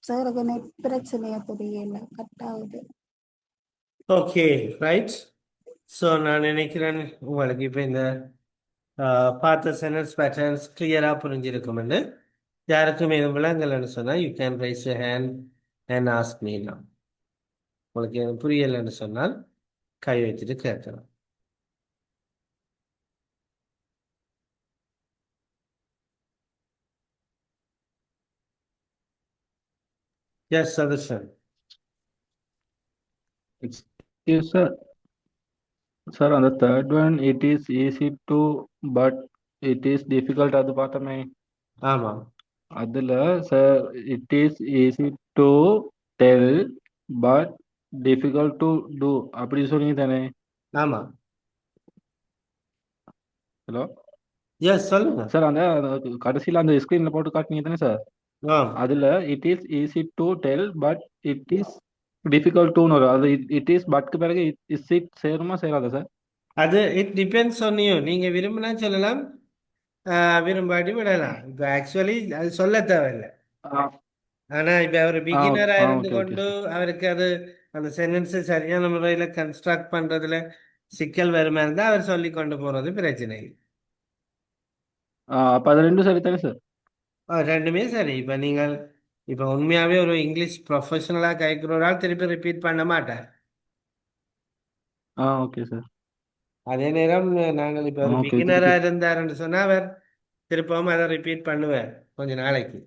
Sir அது net பிரச்சனையா தெரியல, கட் ஆகுது. Okay, right. ஸோ நான் நினைக்கிறேன் உங்களுக்கு இப்போ இந்த பார்த்த சென்டென்ஸ் பேட்டர்ன்ஸ் கிளியராக புரிஞ்சிருக்கும்னு. யாருக்கும் எதுவும் விளங்கலைன்னு சொன்னால் you can raise your hand and ask me now. உங்களுக்கு எதுவும் புரியலைன்னு சொன்னால் கை வச்சுட்டு கேட்கலாம். Yes Sudarshan. Yes, sir. Sir, on the third one, it is easy to, but it is difficult அது பார்த்தோமே. ஆமாம். அதுல sir it is easy to tell but difficult to do அப்படி சொன்னீங்க தானே? ஆமாம். ஹலோ எஸ் சொல்லுங்க. சார், அந்த கடைசியில அந்த ஸ்கிரீன்ல போட்டு காட்டினீங்க தானே சார்? ஆம். அதுல it is easy to tell but it is difficult to வரும். அது it is பட்க்கு பிறகு is it சேருமா சேராதா சார்? அது இட் டிபெண்ட்ஸ் ஆன் யூ. நீங்கள் விரும்பினா சொல்லலாம், விரும்பாட்டி விடலாம். இப்போ ஆக்சுவலி அது சொல்ல தேவையில்லை. ஆனால் இப்போ அவர் பிகினராக இருந்து ஓகே கொண்டு சார். அவருக்கு அது அந்த சென்டென்ஸை சரியான முறையில் கன்ஸ்ட்ரக்ட் பண்ணுறதுல சிக்கல் வருமா இருந்தால் அவர் சொல்லி கொண்டு போகிறது பிரச்சனை. அப்ப அது ரெண்டும் சரி தானே சார்? ரெண்டுமே சரி. இப்போ நீங்கள் இப்போ உண்மையாகவே ஒரு இங்கிலீஷ் ப்ரொஃபஷனலாக கைக்கிற ஒரு ஆள் திருப்பி ரிப்பீட் பண்ண மாட்டார். Okay sir. அதே நேரம் நாங்கள் இப்போ ஒரு ஓகே திருப்பி பிகினராக இருந்தாருன்னு சொன்னால் அவர் திருப்பவும் அதை ரிப்பீட் பண்ணுவேன் கொஞ்ச நாளைக்கு.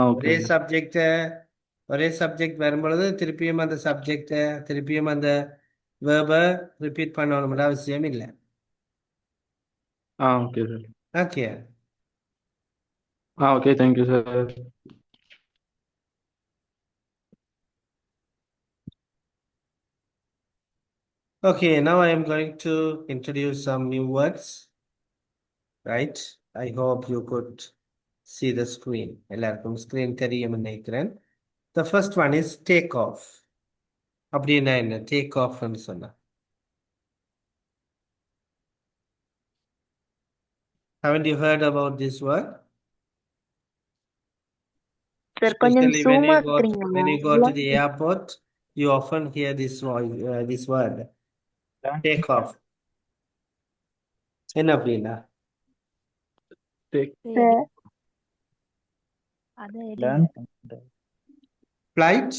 ஓகே ஒரே சப்ஜெக்ட் வரும்பொழுது திருப்பியும் அந்த சப்ஜெக்டை திருப்பியும் அந்த வேர்பை ரிப்பீட் பண்ணணும்னு அவசியம் இல்லை. Okay sir. Okay. Okay, thank you sir. Okay, now I am going to introduce some new words. Right? I hope you could see the screen. எல்லாருக்கும் screen தெரியும்னு நினைக்கிறேன். The first one is take off. அப்படின்னா என்ன? Take off ன்னு சொன்னா. Haven't you heard about this word? Sir, கொஞ்சம் Especially when you go to the airport, you often hear this word. Take off. என்ன அப்படின்னா? Flight?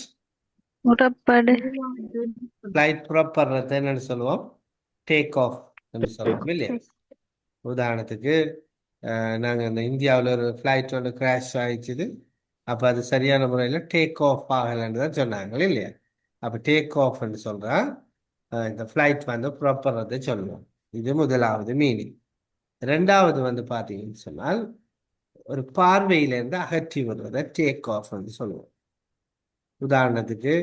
Flight புறப்படுறது என்னன்னு சொல்லுவோம்? Take off என்று சொல்லுவோம் இல்லையா? உதாரணத்துக்கு நாங்கள் இந்த இந்தியாவில் ஒரு ஃப்ளைட் ஒன்று கிராஷ் ஆயிடுச்சுது. அப்போ அது சரியான முறையில் டேக் ஆஃப் ஆகலைன்னு தான் சொன்னாங்க இல்லையா? அப்போ டேக் ஆஃப்னு சொல்கிறா இந்த ஃப்ளைட் வந்து புறப்படுறதை சொல்லுவோம். இது முதலாவது மீனிங். ரெண்டாவது வந்து பார்த்தீங்கன்னு சொன்னால் ஒரு பார்வையிலேருந்து அகற்றி விடுறதை டேக் ஆஃப்னு சொல்லுவோம். உதாரணத்துக்கு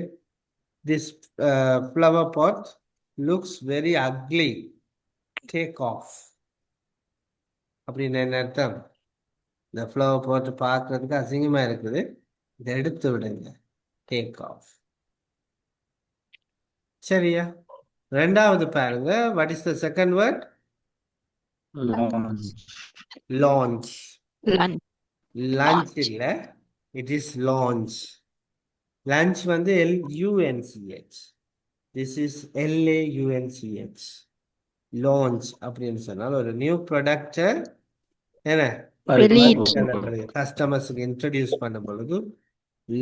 this flower pot looks very ugly, take off அப்படின்னு என்ன அர்த்தம்? இந்த ஃப்ளவர் போட்டு பார்க்கறதுக்கு அசிங்கமாக இருக்குது, இதை எடுத்து விடுங்க, டேக் ஆஃப். சரியா? ரெண்டாவது பாருங்க, what is the second word? Launch. Lunch இல்லை, இட் இஸ் லான்ச். லஞ்ச் வந்து LUNCH, this is LAUNCH. Launch அப்படின்னு சொன்னால் ஒரு நியூ ப்ராடக்டை என்ன கஸ்டமர்ஸுக்கு இன்ட்ரடியூஸ் பண்ணும் பொழுது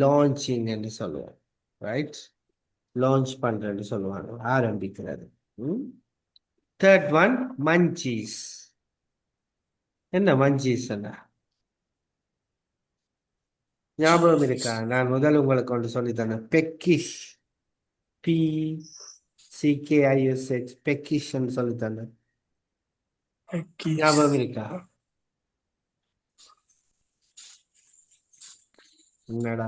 லான்ச்சிங் என்று சொல்லுவோம். ரைட்? லான்ச் பண்றேன்னு சொல்லுவாங்க, ஆரம்பிக்கிறது. Third one munchies. என்ன மஞ்சீஸ் என்ன ஞாபகம் இருக்கா? நான் முதல் உங்களுக்கு ஒன்று சொல்லித்தரேன், பெக்கிஷ். PCKISH, பெக்கிஷ் சொல்லித்தரேன். ஞாபகம் இருக்கா? என்னடா?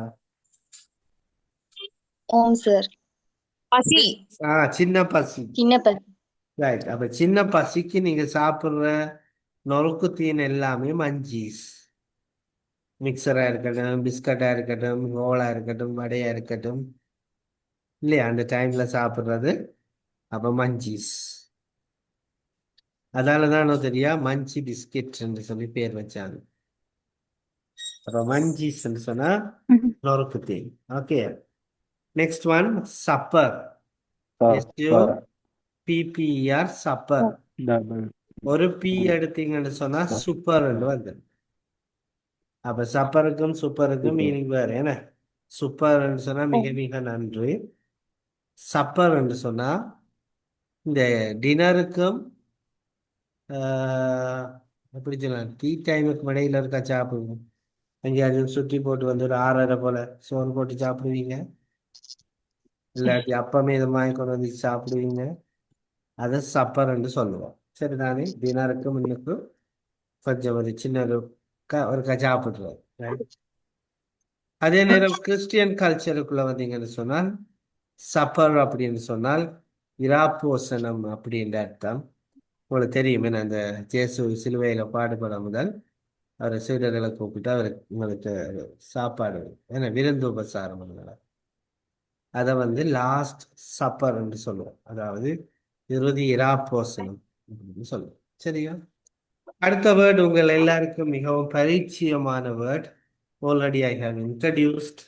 பசி. சின்ன பசி. ரைட். அப்ப சின்ன பசிக்கு நீங்க சாப்பிடுற நொறுக்கு தீன் எல்லாமே மஞ்சீஸ். மிக்சரா இருக்கட்டும், பிஸ்கட்டா இருக்கட்டும், ரோலா இருக்கட்டும், வடையா இருக்கட்டும் இல்லையா, அந்த டைம்ல சாப்பிடுறது அப்ப மஞ்சீஸ். அதாலதான் தெரியா மஞ்சி பிஸ்கெட் என்று சொல்லி பேர் வச்சாங்க. அப்ப மஞ்சீஸ்ன்னு சொன்னா நொறுக்கு தீனி. Okay, next one supper. SUPPER supper. double ஒரு பி எடுத்தீங்கன்னு சொன்னா சூப்பர்ன்னு வந்து. அப்ப சப்பருக்கும் சூப்பருக்கும் மீனிங் வேறு என்ன? சூப்பர்ன்னு சொன்னா மிக மிக நன்று. சப்பர் என்று சொன்னா இந்த டின்னருக்கும் எப்படி சொல்லலாம், டீ டைமுக்கு இடையில இருக்கா சாப்பிடுங்க. எங்கேயாவது சுற்றி போட்டு வந்து ஒரு 6:30 போல சோறு போட்டு சாப்பிடுவீங்க, இல்லாட்டி அப்பமே இதை வாங்கி கொண்டு வந்து சாப்பிடுவீங்க. அதை சப்பர் என்று சொல்லுவோம். சரிதானே? டின்னருக்கு முன்னுக்கு கொஞ்சம் ஒரு சின்ன ஒரு சாப்பிடுறது. Right? அதே நேரம் கிறிஸ்டியன் கல்ச்சருக்குள்ள வந்தீங்கன்னு சொன்னால் சப்பர் அப்படின்னு சொன்னால் இராப்போசனம் அப்படின்ற அர்த்தம். உங்களுக்கு தெரியும், அந்த இயேசு சிலுவையில பாடுபட முதல் அவர் சீடர்களை கூப்பிட்டு அவருக்கு உங்களுக்கு சாப்பாடு ஏன்னா விருந்து உபசாரம் அதை வந்து லாஸ்ட் சப்பர் என்று சொல்லுவோம். அதாவது இறுதி இராப்போசனம் அப்படின்னு சொல்லுவோம். சரியா? அடுத்த வேர்டு உங்கள் எல்லாருக்கும் மிகவும் பரிச்சயமான word. Already I have introduced.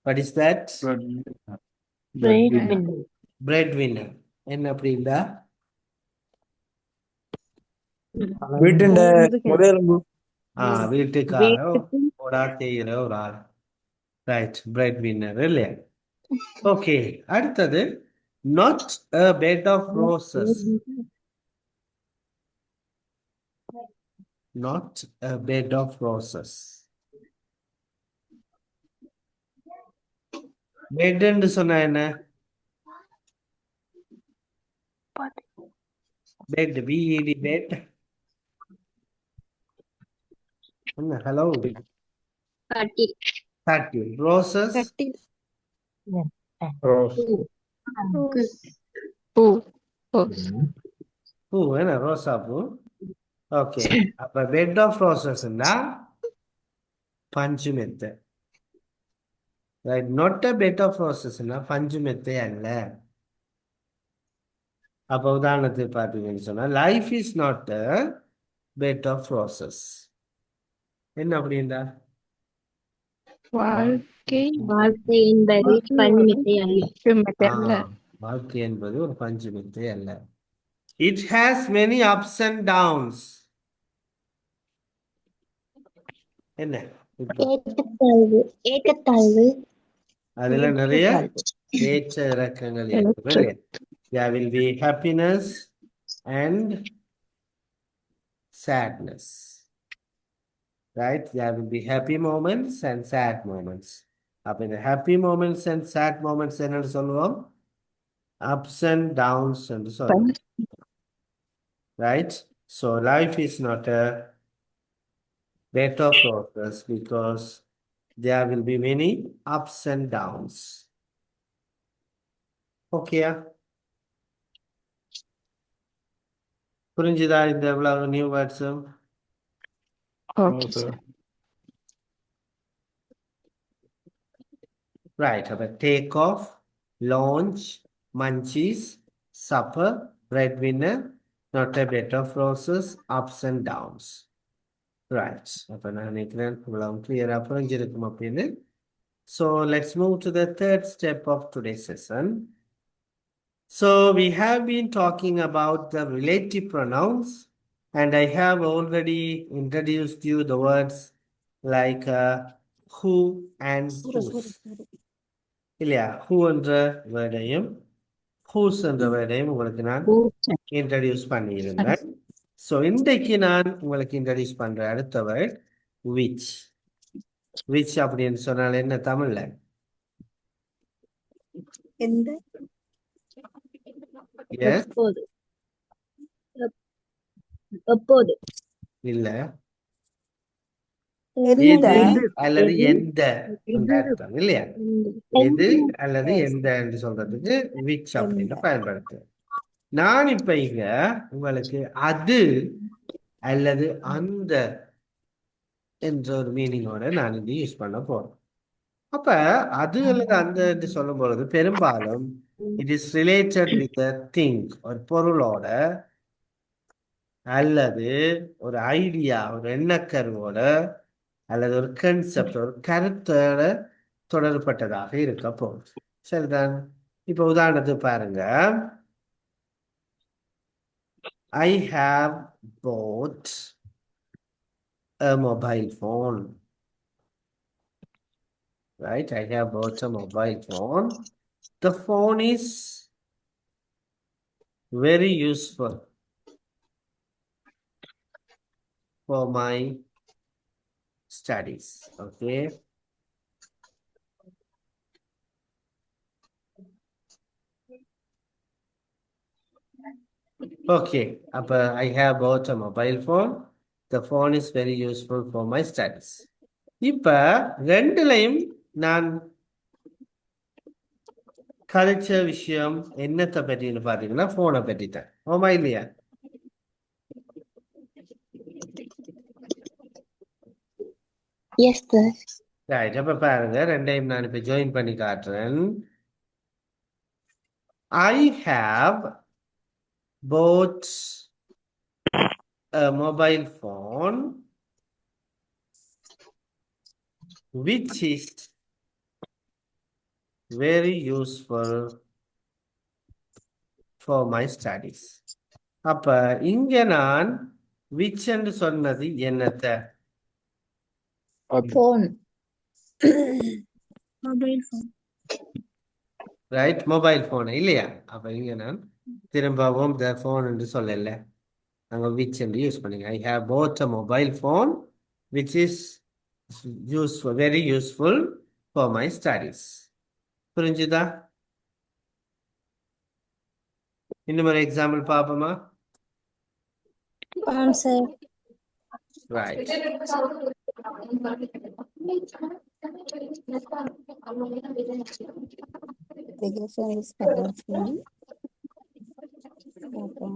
What is that? breadwinner. Bread winner. என்ன அப்படின்னா வீட்டுண்ட முதலெலும்பு. வீட்டுக்காரர் போடா செய்கிற ஒரு ஆள். ரைட், பிரெட் வின்னர் இல்லையா? ஓகே, அடுத்தது not a bed of roses. Not a bed of roses. Bed என்று சொன்னா என்ன? Bed, BED, bed. என்ன? ஹலோ, கட்டில். கட்டில். ரோசஸ், கட்டில். Rose. பூ. பூ என்ன? ரோசா பூ. ஓகே, அப்ப பெட் ஆஃப் ரோசஸ்னா பஞ்சு மெத்தை. Right, not a bed of ரோசஸ்னா பஞ்சு மெத்தை அல்ல. அப்ப உதாரணத்துக்கு பார்த்தீங்கன்னு சொன்னா life is not a bed of roses. என்ன அப்படின்னா வாழ்க்கை வாழ்க்கை என்பது பனிமித்தை அல்ல. வாழ்க்கை என்பது ஒரு பஞ்சு மெத்தை அல்ல. It has many ups and downs. என்ன? ஏற்றத்தாழ்வு. அதுல நிறைய ஏற்ற இறக்கங்கள் இருக்கும் இல்லையா? There will be happiness and sadness. Right? There will be happy moments and sad moments. அப்ப இந்த happy moments and sad moments என்னன்னு சொல்லுவோம்? Ups and downs என்று சொல்லுவோம். Right? So life is not a bed of roses because there will be many ups and downs. Okay? புரிஞ்சுதா இந்த எவ்வளவு new வேர்ட்ஸும்? No, sir. Right, அப்ப take off, launch, munchies, supper, breadwinner, not a bed of roses, ups and downs. Right, அப்ப நான் நினைக்கிறேன் இவ்வளவு கிளியரா புரிஞ்சிருக்கும் அப்படின்னு. So let's move to the third step of today's session. So we have been talking about the relative pronouns, and I have already introduced you the words like who and whose. இல்லையா? who என்ற வேர்டையும் whose என்ற வேர்டையும் உங்களுக்கு நான் introduce பண்ணியிருந்தேன். So இன்றைக்கு நான் உங்களுக்கு introduce பண்ற அடுத்த வேர்ட் which. which அப்படின்னு சொன்னால் என்ன தமிழ்ல? எந்த Yes? எப்போது. இல்ல, எந்த எது அல்லது எந்த என்ற அர்த்தம் இல்லையா? எது அல்லது எந்த என்று சொல்றதுக்கு which அப்படின்னு பயன்படுத்து. நான் இப்ப இங்க உங்களுக்கு அது அல்லது அந்த என்ற ஒரு மீனிங்கோட நான் இங்க யூஸ் பண்ண போறேன். அப்ப அது அல்லது அந்த என்று சொல்லும் பொழுது பெரும்பாலும் it is related with thing, ஒரு பொருளோட அல்லது ஒரு ஐடியா, ஒரு எண்ணக்கருவோட அல்லது ஒரு கன்செப்ட் ஒரு கருத்தோட தொடர்பட்டதாக இருக்க போகுது. சரிதான். இப்போ உதாரணத்துக்கு பாருங்க. I have bought a mobile phone. Right? I have bought a mobile phone. The phone is very useful for my studies. Okay. Okay. I have bought a mobile phone. The phone is very useful for my studies. இப்ப ரெண்டுலையும் நான் கதைச்ச விஷயம் என்னத்தை பற்றின்னு பாத்தீங்கன்னா போனை பற்றி தான். ஆமா இல்லையா? Yes, sir. ரைட். அப்ப பாருங்க, ரெண்டையும் நான் இப்ப ஜாயின் பண்ணி காட்டுறேன். I have bought a mobile phone which is very useful for my studies. அப்ப இங்க நான் which என்று சொன்னது என்னத்த? Phone. ரைட், மொபைல் போன் இல்லையா? அப்ப இங்க நான் திரும்பவும் the phone என்று சொல்லல, நாங்க which என்று யூஸ் பண்ணுங்க. I have bought a mobile phone which is useful, very useful for my studies. புரிஞ்சுதா? இன்னும் ஒரு எக்ஸாம்பிள் பார்ப்போமா? Sir. Right. Application is powerful. Open.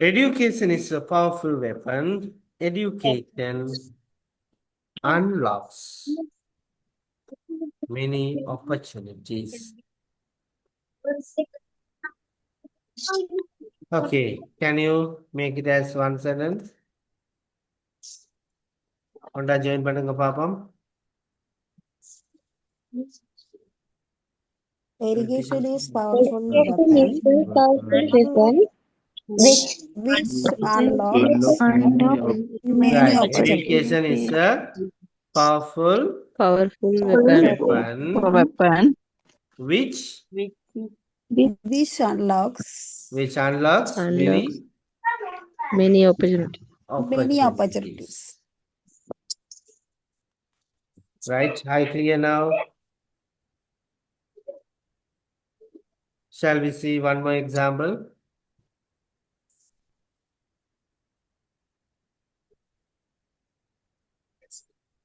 Education is a powerful weapon. Education unlocks many opportunities. Okay, can you make it as one sentence? ஒன்றா join பண்ணுங்க பாப்போம். Irrigation is powerful Education weapon is a powerful weapon which which unlocks many Right. opportunities. Education is a powerful Powerful weapon which Which unlocks unlocks many many opportunities. many opportunities. Right. Are you clear now? Shall we see one more example?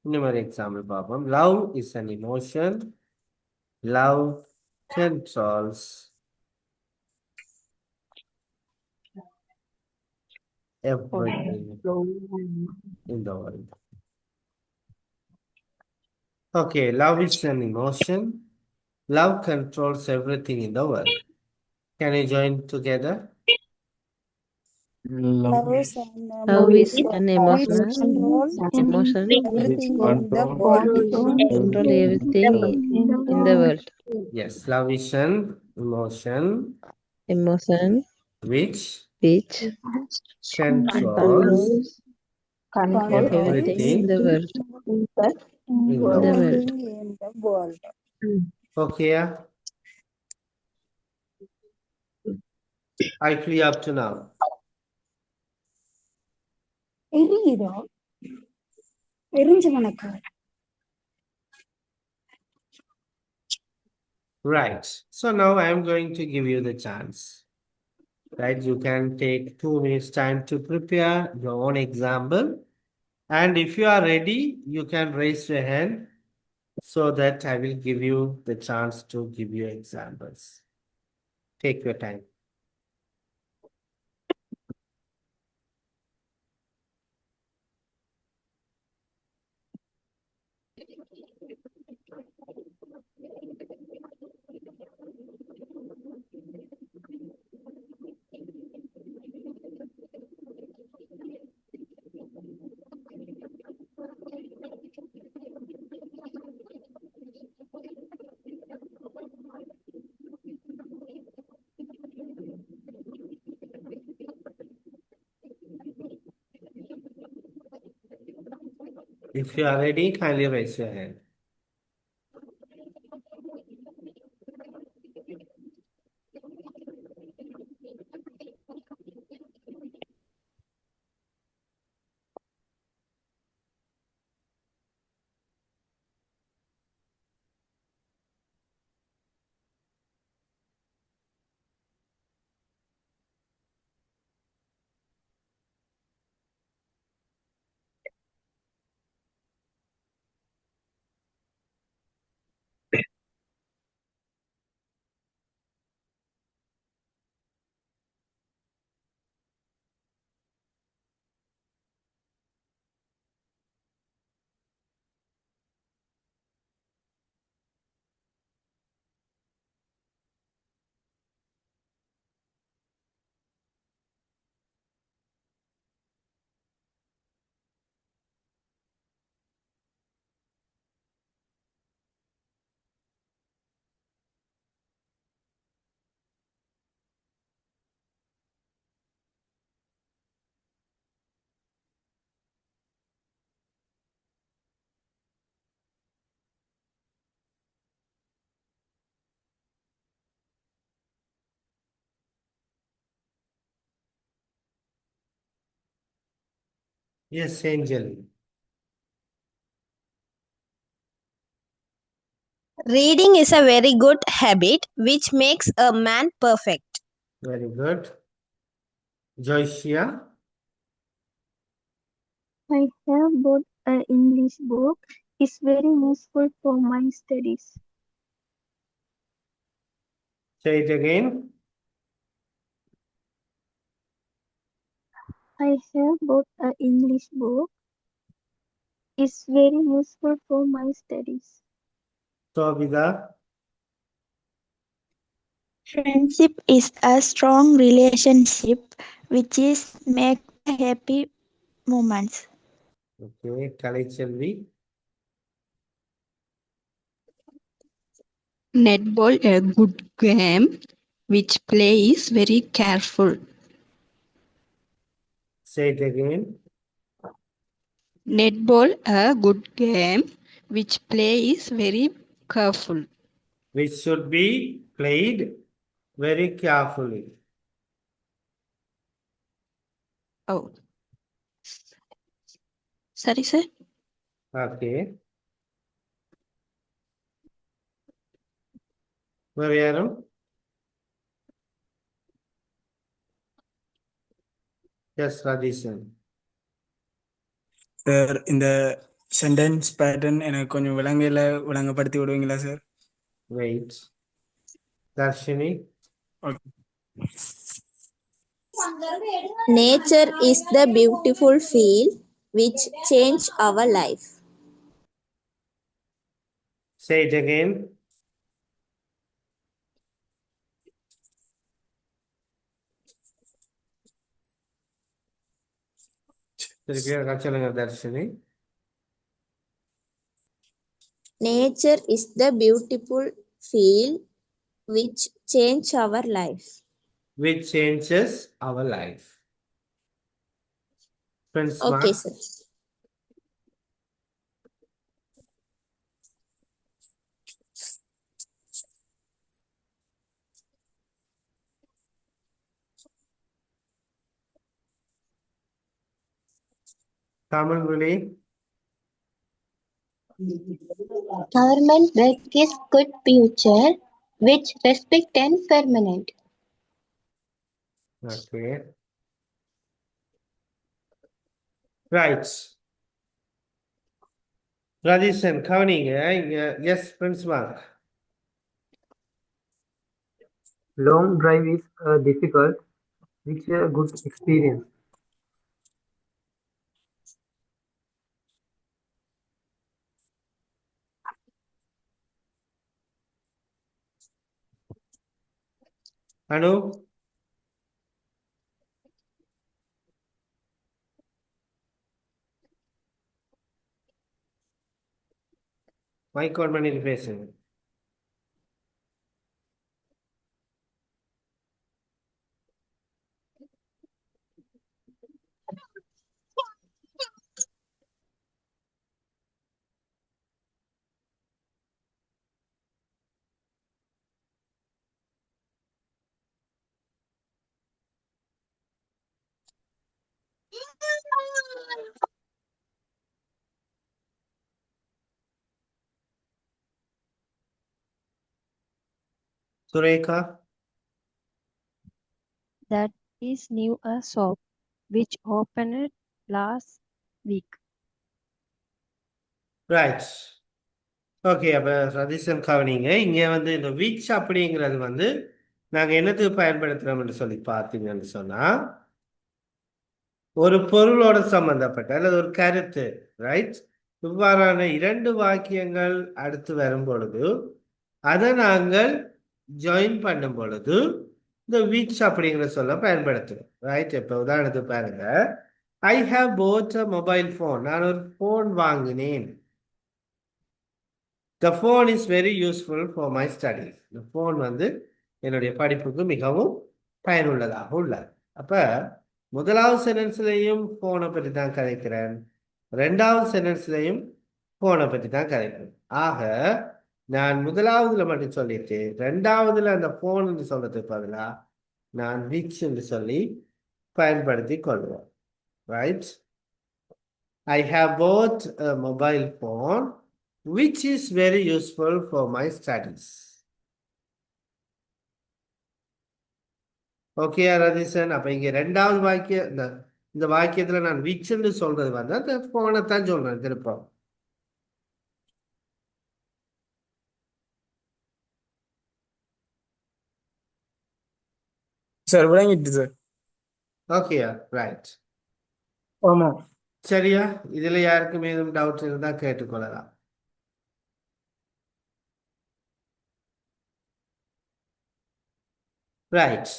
Another example, Babam. Love is an emotion. Love controls everything in the world. Okay, love is an emotion. Love controls everything in the world. Can you join together? Love is an Love is an which emotional controls emotion everything in the world. control everything in the world. Yes, love is an emotion Emotion which which controls control everything in the world. in the world. Everything in the world. Okay, yeah? I clear up to now. எரியுதோ எரிஞ்சு மணக்கா. Right. So now I am going to give you the chance. Right? You can take 2 minutes time to prepare your own example. And if you are ready, you can raise your hand so that I will give you the chance to give you examples. Take your time. If you are ready, kindly raise your hand. Yes, Angel. Reading is a very good habit which makes a man perfect. Very good. Joycia. I have bought an English book. It's very useful for my studies. Say it again. I have bought an English book. It's very useful for my studies. Sobida. Friendship is a strong relationship which is make happy moments. Okay. Kalichalvi. Netball a good game which play is very careful. Say it again. Netball a good game which play is very careful. Which should be played very carefully. Oh, sorry sir. Okay. Marianum. Yes, Radishan. Sir இந்த sentence pattern எனக்கு கொஞ்சம் விளங்கப்படுத்தி விடுவீங்களா sir? Wait. Darshini. Nature is the beautiful field which change our life. Say it again. Darshini. Nature is the beautiful field which change our life. Which changes our life. Friends, Okay, mark. sir. Tamil Vili. Government work is good future, which respect and permanent. Okay. Right. Radishan, counting. Yes, Prince Mark. Long drive is difficult, which is a good experience. Anu. Mike on many facing. Surekha? That is new a shop which opened last week. Right. Okay, அப்போ சதீஷன் கவனிங்க. இங்கே வந்து இந்த which அப்படிங்கிறது வந்து நாங்கள் என்னத்துக்கு பயன்படுத்துகிறோம்னு சொல்லி பார்த்தீங்கன்னு சொன்னால், ஒரு பொருளோட சம்பந்தப்பட்ட அல்லது ஒரு கருத்து, ரைட்? இவ்வாறான 2 வாக்கியங்கள் அடுத்து வரும் பொழுது அதை நாங்கள் ஜாயின் பண்ணும் பொழுது இந்த விச் அப்படிங்கிற சொல்ல பயன்படுத்துகிறோம், ரைட்? இப்போ உதாரணத்துக்கு பாருங்க, I have bought a mobile phone. நான் ஒரு ஃபோன் வாங்கினேன். The phone is very useful for my studies. இந்த ஃபோன் வந்து என்னுடைய படிப்புக்கு மிகவும் பயனுள்ளதாக உள்ளது. அப்போ முதலாவது சென்டென்ஸ்லையும் ஃபோனை பற்றி தான் கதைக்கிறேன், 2வது சென்டென்ஸ்லையும் ஃபோனை பற்றி தான் கதைக்கிறேன். ஆக நான் முதலாவதுல மட்டும் சொல்லிட்டு 2வதுல அந்த ஃபோன் என்று சொல்றதுக்கு பதிலாக நான் விச் என்று சொல்லி பயன்படுத்தி கொள்வேன், right? I have bought a mobile phone which is very useful for my studies. Okay Ratheesan? அப்ப இங்க 2வது வாக்கியம், இந்த வாக்கியத்துல நான் விச் என்று சொல்றது வந்து அந்த போனை தான் சொல்றேன் திருப்பம். சார் விளங்கிட்டு சார். ஓகேயா, ரைட். ஆமா. சரியா? இதுல யாருக்கும் ஏதும் டவுட் இருந்தா கேட்டுக்கொள்ளலாம். ரைட்.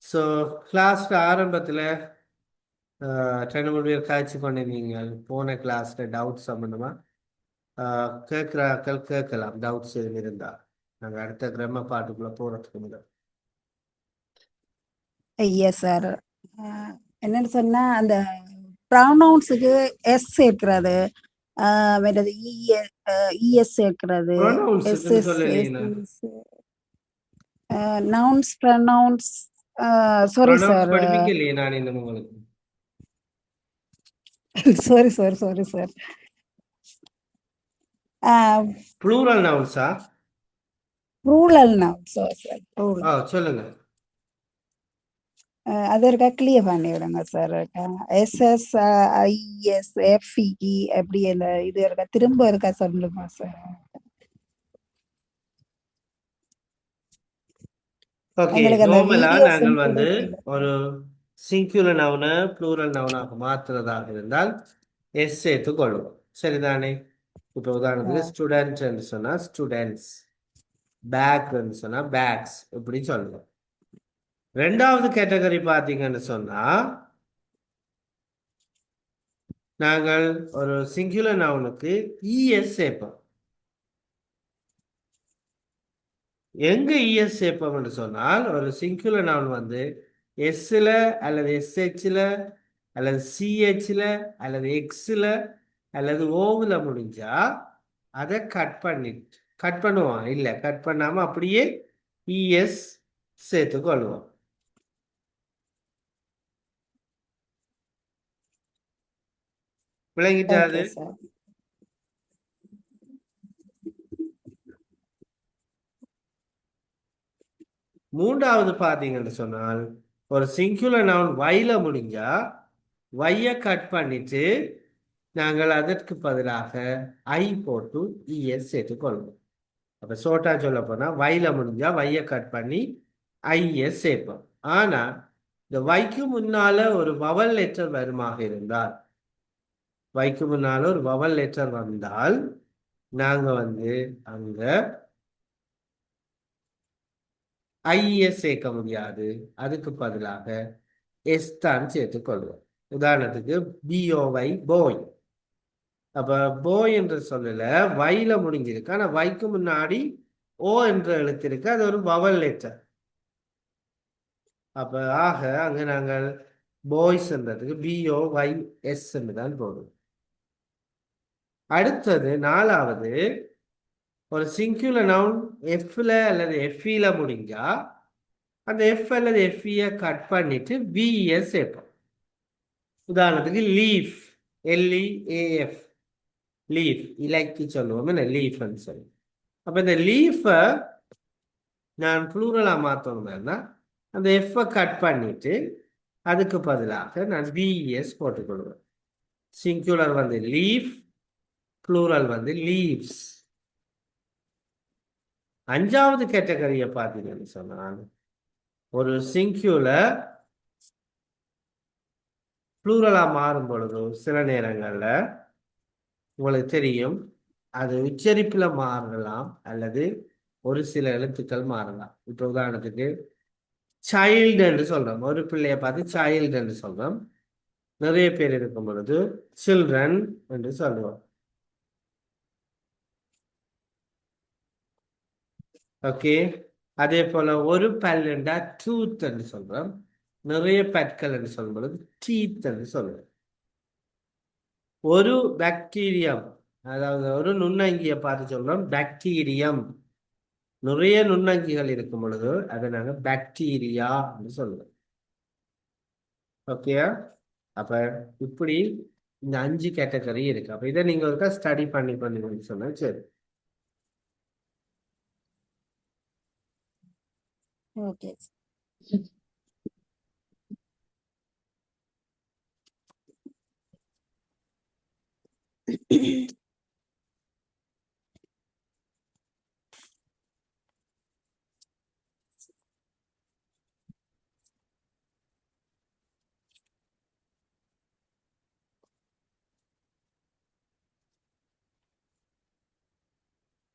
ஸோ கிளாஸ்ல ஆரம்பத்தில் 2-3 பேர் காய்ச்சி கொண்டிருந்தீங்க. போன கிளாஸ்ல டவுட் சம்பந்தமா கேட்கலாம். டவுட்ஸ் எதுவும் இருந்தா நாங்கள் அடுத்த கிராம பாட்டுக்குள்ள போறதுக்கு முதல். Yes sir. என்னன்னு சொன்னா அந்த ப்ரொனவுன்ஸுக்கு எஸ் சேர்க்கிறது, வேறது இஎஸ் சேர்க்கிறது, நவுன்ஸ் ப்ரொனவுன்ஸ். சாரி சார், படிப்பிக்கலையே நான் இன்னும் உங்களுக்கு. Sorry sir. ப்ளூரல் நவுன்ஸா? Plural nouns sir. சொல்லுங்க. அது இருக்கா கிளியர் பண்ணி விடுங்க சார். எஸ்எஸ் ஐஎஸ் எஃப்இ அப்படி இது இருக்கா, திரும்ப இருக்கா சொல்லுமா சார்? ஓகே, நார்மலா நாங்கள் வந்து ஒரு சிங்குலர் நவுனை ப்ளூரல் நவுனாக மாற்றுறதாக இருந்தால் எஸ் சேர்த்து கொள்வோம், சரிதானே? இப்போ உதாரணத்துக்கு ஸ்டூடெண்ட் என்று சொன்னா ஸ்டூடெண்ட்ஸ், பேக் சொன்னா பேக்ஸ், இப்படி சொல்லுவோம். 2வது கேட்டகரி பார்த்தீங்கன்னு சொன்னா நாங்கள் ஒரு சிங்குலர் நவுனுக்கு இஎஸ் சேர்ப்போம். எங்க இஎஸ் சேர்ப்போம் என்று சொன்னால், ஒரு சிங்குலர் நவுன் வந்து எஸ்ல அல்லது எஸ்ஹெச்ல அல்லது சிஹெச்ல அல்லது எக்ஸ்ல அல்லது ஓவில் முடிஞ்சா அதை கட் பண்ணுவோம். இல்லை, கட் பண்ணாம அப்படியே இஎஸ் சேர்த்துக்கொள்வோம். விளங்கிட்டாது? மூன்றாவது பார்த்தீங்கன்னு சொன்னால், ஒரு சிங்குலர் நவுன் வைல முடிஞ்சா வைய கட் பண்ணிட்டு நாங்கள் அதற்கு பதிலாக ஐ போட்டு இஎஸ் சேர்த்துக்கொள்வோம். அப்போ ஷோர்ட்டா சொல்ல போனால் வைல முடிஞ்சா வைய கட் பண்ணி ஐஎஸ் சேர்ப்போம். ஆனால் இந்த வைக்கு முன்னால ஒரு வவல் லெட்டர் வருமாக இருந்தால், வைக்கு முன்னால ஒரு வவல் லெட்டர் வந்தால் நாங்கள் வந்து அங்க ஐஎஸ் சேர்க்க முடியாது, அதுக்கு பதிலாக எஸ் தான் சேர்த்துக்கொள்வோம். உதாரணத்துக்கு பிஓவை போய். அப்ப போய் என்று சொல்லல வைல முடிஞ்சிருக்கு, ஆனா வைக்கு முன்னாடி ஓ என்ற எழுத்து இருக்கு, அது ஒரு வவல் லெட்டர். அப்ப ஆக அங்க நாங்கள் பாய்ஸ் என்றதுக்கு பிஓவை எஸ் என்று தான் போடுவோம். அடுத்தது 4வது, ஒரு சிங்குலர் நவுன் எஃப்ல அல்லது எஃப்இல முடிஞ்சா அந்த எஃப் அல்லது எஃப்இ கட் பண்ணிட்டு விஎஸ் சேர்ப்போம். உதாரணத்துக்கு லீஃப், எல்இஏஎஃப், லீஃப், இலைக்கு சொல்லுவோம் லீஃப்னு சொல்லி. அப்ப இந்த லீஃபை நான் ப்ளூரலா மாற்றணும்னா அந்த எஃப்பை கட் பண்ணிட்டு அதுக்கு பதிலாக நான் விஎஸ் போட்டுக்கொள்வேன். சிங்குலர் வந்து லீஃப், ப்ளூரல் வந்து லீவ்ஸ். அஞ்சாவது கேட்டகரியை பார்த்தீங்கன்னு சொன்னால் ஒரு சிங்குலர் ப்ளூரலா மாறும் பொழுது சில நேரங்கள்ல உங்களுக்கு தெரியும் அது உச்சரிப்புல மாறலாம் அல்லது ஒரு சில எழுத்துக்கள் மாறலாம். இப்போ உதாரணத்துக்கு சைல்டு என்று சொல்றோம், ஒரு பிள்ளைய பார்த்து சைல்டு என்று சொல்றோம். நிறைய பேர் இருக்கும் பொழுது சில்ட்ரன் என்று சொல்லுவோம். ஓகே, அதே போல ஒரு பல்லுண்டா டூத் என்று சொல்றோம். நிறைய பற்கள் என்று சொல்லும் பொழுது டீத் என்று சொல்லுவோம். ஒரு பாக்டீரியம், அதாவது ஒரு நுண்ணங்கியை பார்த்து சொல்றோம் பாக்டீரியம். நிறைய நுண்ணங்கிகள் இருக்கும் பொழுது அதை நாங்கள் பாக்டீரியா என்று சொல்லுவோம். ஓகேயா? அப்ப இப்படி இந்த 5 கேட்டகரி இருக்கு. அப்ப இதை நீங்க ஒருக்கா ஸ்டடி பண்ணி சொன்னா சரி. ஓகே.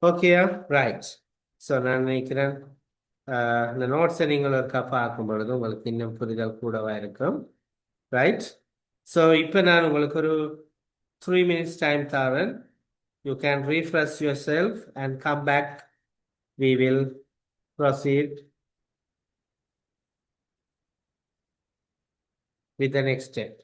ஓகேயா? ரைட். ஸோ நான் நினைக்கிறேன் இந்த நோட்ஸை நீங்கள் ஒருக்கா பார்க்கும் பொழுது உங்களுக்கு இன்னும் புரிதல் கூடவா இருக்கும். ரைட். ஸோ இப்போ நான் உங்களுக்கு ஒரு 3 minutes டைம் தரேன். You can refresh yourself and come back. We will proceed with the next step.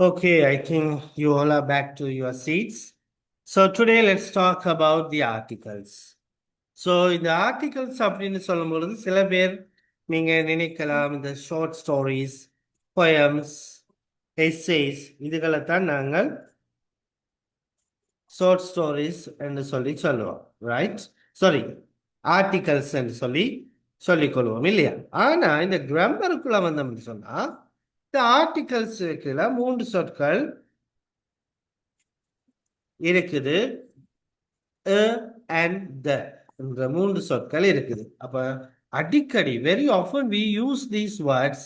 Okay, I think you all are back to your seats. So today let's talk about the articles. So இந்த articles அப்படின்னு சொல்லும் பொழுது சில பேர் நீங்க நினைக்கலாம் இந்த short stories, பொயம்ஸ், essays இதுகளைத்தான் நாங்கள் ஷார்ட் ஸ்டோரிஸ் என்று சொல்லுவோம், ரைட்? சாரி, ஆர்டிகல்ஸ் என்று சொல்லிக்கொள்வோம் இல்லையா? ஆனா இந்த கிராமருக்குள்ள வந்தோம்னு சொன்னா இந்த ஆர்டிகல்ஸ் இருக்குல்ல 3 சொற்கள் இருக்குது. and the என்ற 3 சொற்கள் இருக்குது. அப்ப அடிக்கடி very often we use these words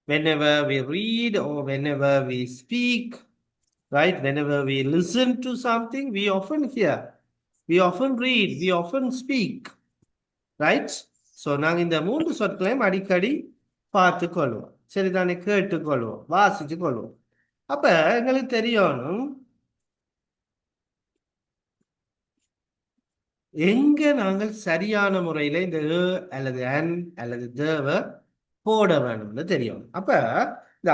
whenever we read or whenever we speak, right? Whenever we listen to something, we often hear, we often read, we often speak, right? So நாங்க இந்த 3 சொற்களையும் அடிக்கடி பார்த்து கொள்வோம், சரிதானே? கேட்டுக்கொள்வோம், வாசிச்சு கொள்வோம். அப்ப எங்களுக்கு தெரியணும் எங்க நாங்கள் சரியான முறையில இந்த அல்லது அன் அல்லது தேவை போட வேணும்னு தெரியும். அப்ப இந்த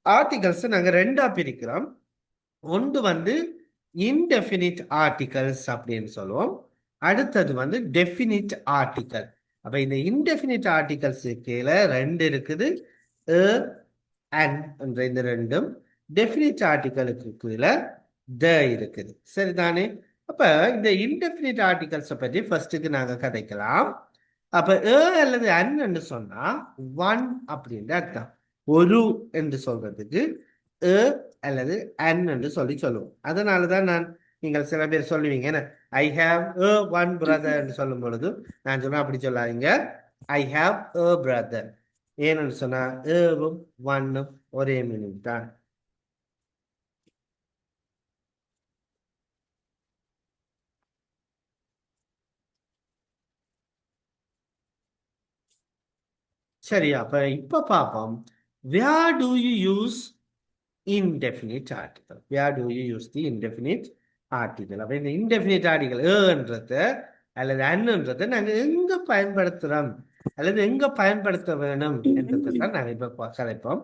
ஆர்டிகல்ஸ் நாங்க 2ஆ பிரிக்கிறோம். ஒன்று வந்து இன்டெஃபினிட் ஆர்டிகல்ஸ் அப்படின்னு சொல்லுவோம், அடுத்தது வந்து டெஃபினிட் ஆர்டிகல். அப்ப இந்த இன்டெஃபினிட் ஆர்டிகல்ஸ் கீழே 2 இருக்குது, அன் என்ற இந்த 2ம். டெஃபினிட் ஆர்டிகலுக்கு கீழே த இருக்குது, சரிதானே? அப்ப இந்த இன்டெஃபினிட் ஆர்டிகல்ஸை பற்றி ஃபர்ஸ்ட்டுக்கு நாங்க கதைக்கலாம். அப்ப அல்லது அன் என்று சொன்னா ஒன் அப்படின்ற அர்த்தம். ஒரு என்று சொல்றதுக்கு அல்லது அன் என்று சொல்லுவோம். அதனாலதான் நீங்கள் சில பேர் சொல்லுவீங்க, ஐ ஹாவ் ஒன் பிரதர் என்று சொல்லும் பொழுது நான் சொன்னா அப்படி சொல்லாதீங்க, ஐ ஹாவ் பிரதர். ஏன்னு சொன்னா ஏவும் ஒன்னும் ஒரே மீனிங் தான். சரி, அப்ப இப்ப பார்ப்போம், where do you use indefinite article? Where do you use the indefinite article? அப்ப இந்த indefinite article என்றது அல்லது அன்ன்றதை நாங்க எங்க பயன்படுத்துறோம் அல்லது எங்க பயன்படுத்த வேணும் என்றதான் நாங்க இப்ப கலைப்போம்.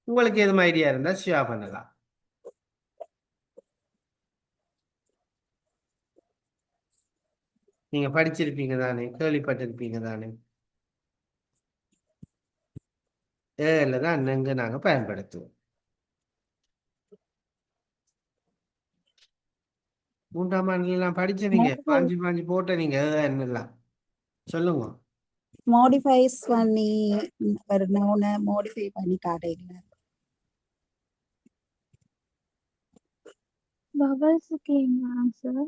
உங்களுக்கு எதுவும் ஐடியா இருந்தா ஷேர் பண்ணலாம். நீங்க படிச்சிருப்பீங்க தானே, கேள்விப்பட்டிருப்பீங்க தானே? அல்லது அன்னங்க நாங்க பயன்படுத்துவோம். 3ஆம் ஆண்டுலாம் படிச்ச நீங்க பாஞ்சு போட்ட நீங்க என்னெல்லாம் சொல்லுங்க. மாடிஃபைஸ் பண்ணி ஒரு நவுனை மாடிஃபை பண்ணி காட்டுங்க. Vowels-க்கு என்ன ஆன்சர்?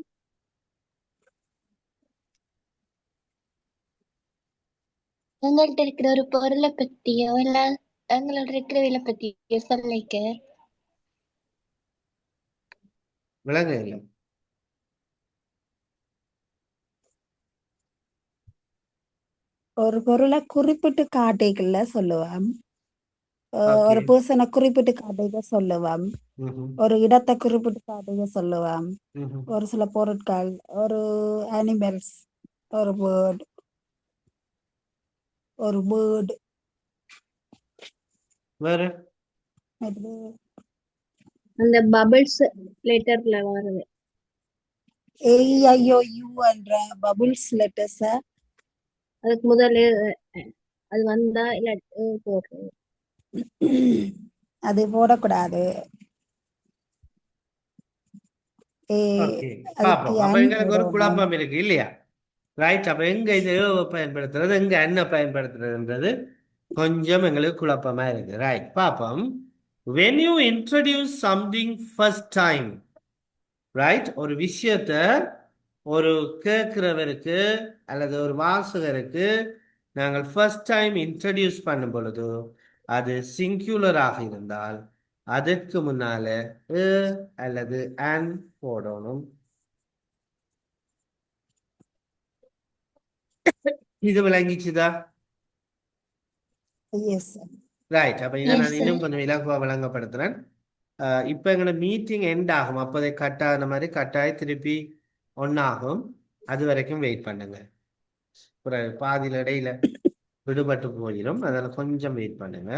எங்கள்கிட்ட இருக்கிற ஒரு பொருளை பத்தியோ இல்ல எங்களோட இருக்கிறவில பத்தியோ சொல்லிக்க விளங்க இல்லை. ஒரு பொருளை குறிப்பிட்டு காட்டிக்கல சொல்லுவோம், ஒரு பர்சனை குறிப்பிட்டு காட்டிக்க சொல்லுவோம், ஒரு இடத்தை குறிப்பிட்டு காட்டிக்க சொல்லுவோம், ஒரு சில பொருட்கள், ஒரு அனிமல்ஸ், ஒரு பேர்ட், ஒரு பேர்டு. வேற அந்த பபிள்ஸ் லெட்டர்ல வருது. ஐயோ யூ என்ற பபிள்ஸ் லெட்டர்ஸ அதுக்கு முதல்ல அது வந்தா இல்ல போடுறது, அது போடக்கூடாது. அப்ப எங்களுக்கு ஒரு குழப்பம் இருக்கு இல்லையா? ரைட். அப்ப எங்க இது பயன்படுத்துறது, எங்க என்ன பயன்படுத்துறதுன்றது கொஞ்சம் எங்களுக்கு குழப்பமா இருக்கு. ரைட், பாப்போம். when you introduce something first time, right, ஒரு விஷயத்த ஒரு கேட்கிறவருக்கு அல்லது ஒரு வாசகருக்கு நாங்கள் ஃபர்ஸ்ட் டைம் இன்ட்ரடியூஸ் பண்ணும் பொழுது அது சிங்குலராக இருந்தால் அதற்கு முன்னால அல்லது அன் போடணும். இது விளங்கிச்சுதா? ரைட். அப்ப இதை நான் இன்னும் கொஞ்சம் இலகுவா விளங்கப்படுத்துறேன். இப்ப எங்களோட மீட்டிங் எண்ட் ஆகும், அப்போதை கட்டான மாதிரி கட்டாய திருப்பி ஒன்னாகும். அது வரைக்கும் வெயிட் பண்ணுங்க. பாதியில் இடையில விடுபட்டு போயிடும், அதனால கொஞ்சம் வெயிட் பண்ணுங்க.